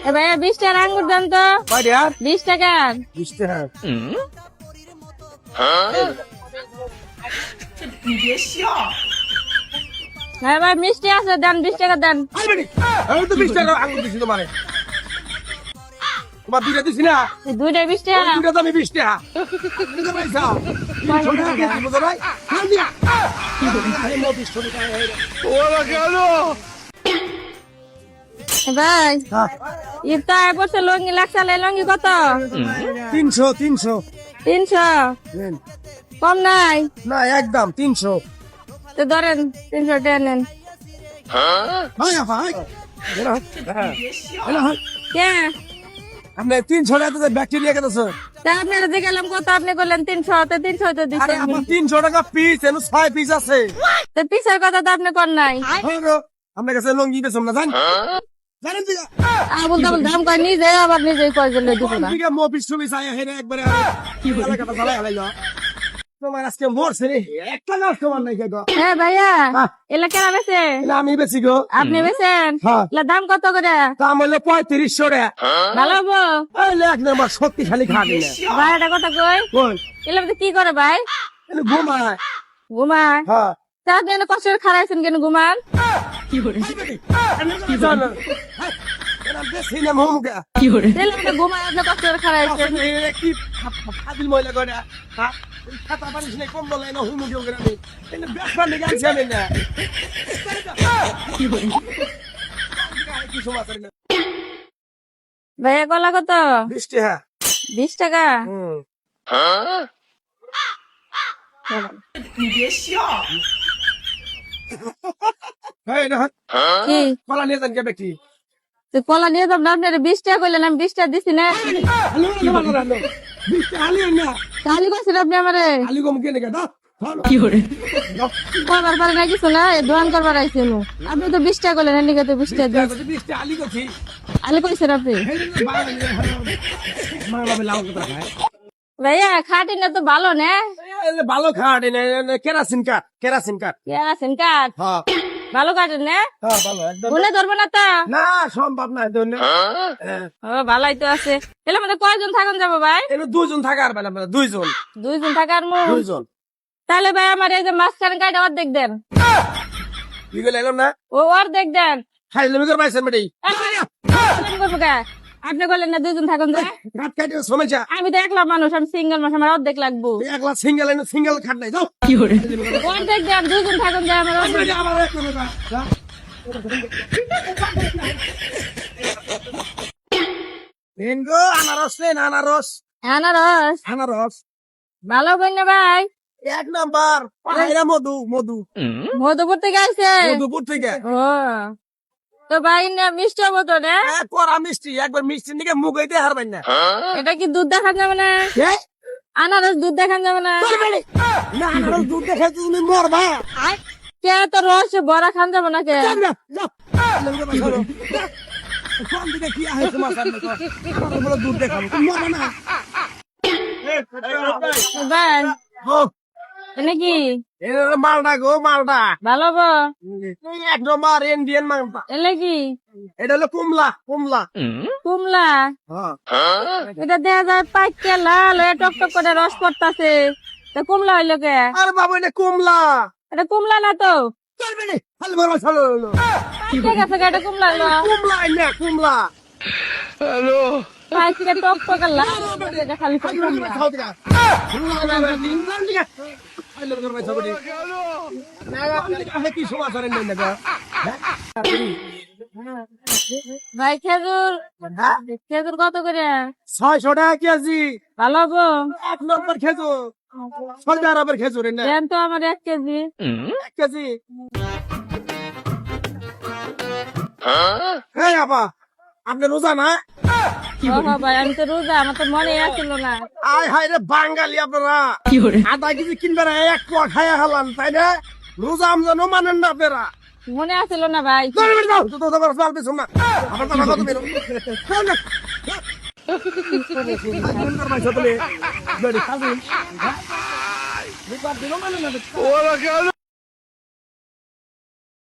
ভাইয়া 20 টাকার আঙ্গুর দেন তো। 20 টাকা। 20 টাকা। হ্যাঁ ভাই মিষ্টি আছে দেন 20 টাকা দেন। আমি তো 20 টাকা আঙুর দিছি তোমারে। তোমার দুইটা দিছি না? দুইটা 20 টাকা। দুইটা তো আমি 20 টাকা। তুমি তো পয়সা। 300 টাকা কেজি বুঝো ভাই? হ্যাঁ দিয়া। আরে মো 20 টাকা। ওরা কেন? ভাই হ্যাঁ। ইফতার পড়ছে লঙ্গি লাগছে লঙ্গি কত? 300 300 300 নেন। কম নাই না একদম 300। তো ধরেন 300 টাকা নেন। ভাই ভাই। এরা এরা কে আপনি 300 টাকা তো ব্যাকটেরিয়া কেন স্যার? তা আপনারা দেখলাম কত আপনি করলেন 300 তো 300 তো আরে দিচ্ছেন আমার 300 টাকা পিস এনো 6 পিস আছে। তো পিসের কথা তো আপনি কর নাই। আপনার কাছে লঙ্গি বেচম না জান? জানেন দিগা? আবুল তাবুল দাম কয় নিজে আবার নিজেই কয়জন লই দিব না। দিগা মো পিস ছবি চাই হেরে একবারে কি বলে কথা চালাই হালাইলো। তোমার আজকে মরছে রে একটা গাছ তোমার নাই গো। হ্যাঁ ভাইয়া হ্যাঁ। এলা কেনা বেচেন? না আমি বেশি গো। আপনি বেচেন? হ্যাঁ। এলা দাম কত করে? দাম হইলো 3500 টাকা। ভালো হবো? এই এক নাম্বার শক্তিশালী খাটি না। ভাই এটা কথা কই কই? এলা কি করে ভাই? এনে ঘুমায়। ঘুমায়? হ্যাঁ। তা আপনি এনে কষ্টের খারাইছেন কেন ঘুমান? জানো। এরা বেশি না মুমগা। তাহলে আপনি ঘুমায় আপনি কষ্টের খারাইছেন। কি ফাজিল মহিলা করে হ্যাঁ খাতা পানিস নাই কম বলে না হুমু দিও করে আমি এনে বেশবার লেগে আনছি আমি না কি সমাচার না ভাইয়া কলা কত? 20 টাকা 20 টাকা। এই না কি কলা নিয়ে যান কে ব্যক্তি তো কলা নিয়ে যাব না আপনার 20 টাকা কইলেন আমি 20 টাকা দিছি না। আলু আলু আলু 20 টাকা আলু না তাহলে কইছেন আপনি আমারে আলু কম কে নেগা দাও করবার পারে না কিছু না দোয়ান করবার আইছেন আপনি তো 20 টাকা কইলেন এদিকে তো 20 টাকা দিন 20 টাকা আলু কছি আলে কইছেন আপনি। মা বাবা লাউ কথা খায় ভাইয়া খাটি না তো ভালো না ভালো খাট এনে কেরাসিন কাট কেরাসিন কাঠ হ্যাঁ ভালো কাটেন না হ্যাঁ ভালো একদম বলে ধরবো না তা না সম্ভব না ধন্য ও ভালাই তো আছে এলে আমাদের কয়জন থাকুন যাবো ভাই? এনে দুজন থাকার বেলা বেলা দুইজন দুইজন থাকার মু দুইজন তাহলে ভাই আমার এই যে মাঝখানে কাটা অর্ধেক দেন কি গেল এলাম না ও অর্ধেক দেন খাই লেমি কর পাইছেন বেটি করবো কা আপনি বললেন না দুইজন থাকুন যা কাট কাটে সমস্যা আমি তো একলা মানুষ আমি সিঙ্গেল মানুষ আমার অর্ধেক লাগবো একলা সিঙ্গেল এনে সিঙ্গেল খাট নাই যাও অর্ধেক দেন দুইজন থাকুন যা আমার অর্ধেক। আমার এক করে দাও যা। রেনগো আনারস নেন আনারস আনারস আনারস ভালো বই না ভাই এক নাম্বার পাহাড়া মধু মধু মধুপুর থেকে আসছে মধুপুর থেকে ও তো ভাই না মিষ্টি হবো তো না কড়া মিষ্টি একবার মিষ্টির দিকে মুখ হইতে হারবেন না এটা কি দুধ দেখান যাবে না এ? আনারস দুধ দেখান যাবে না না আনারস দুধ দেখে তুমি মরবা কে তো রস বড়া খান যাবে না কে যাও না, যাও। কোন দিকে কি আছে তোমার সামনে তো? আমার বলে দুধ দেখাবো তুমি মরবা না ভাই ও, এনে কি এটা হলো মালটা গো মালটা ভালো হবো এক নম্বর ইন্ডিয়ান মালটা এলে কি এটা হলো কুমলা কুমলা কুমলা হ্যাঁ এটা দেখা যায় পাইকে লাল হয়ে টক টক করে রস পড়তাছে তা কুমলা হইলো কে আরে বাবু এটা কুমলা এটা কুমলা না তো চলবে রে খালি বড় চলো পাইকে গেছে কে, এটা কুমলা হইলো কুমলা না কুমলা পাইকে টক টক লাল এটা খালি কুমলা। খাও দিকা ইংল্যান্ড দিকা আইলো করে ভাই সবটি কি সমাচার নেই না ভাই খেজুর খেজুর কত করে 600 টাকা কেজি ভালো হবো এক নম্বর খেজুর সৌদি আরবের খেজুর না দেন তো আমার 1 কেজি 1 কেজি হ্যাঁ আপা আপনি রোজা না ভাই আমি তো রোজা আমার তো মনে আসছিল না আয় হায় রে বাঙালি আপনারা আধা কেজি কিনবেন এক পোয়া খাইয়া হালান তাই না রোজা আমজানও মানেন না আপনারা মনে আসছিল না ভাই দৌড়ে বেড়ে যাও তো তোমার সাল পেছন না আমার তো কত বেরো যাও না সুন্দর ভাই সকলে বেড়ে খাবেন বিপাদ দিল মানে না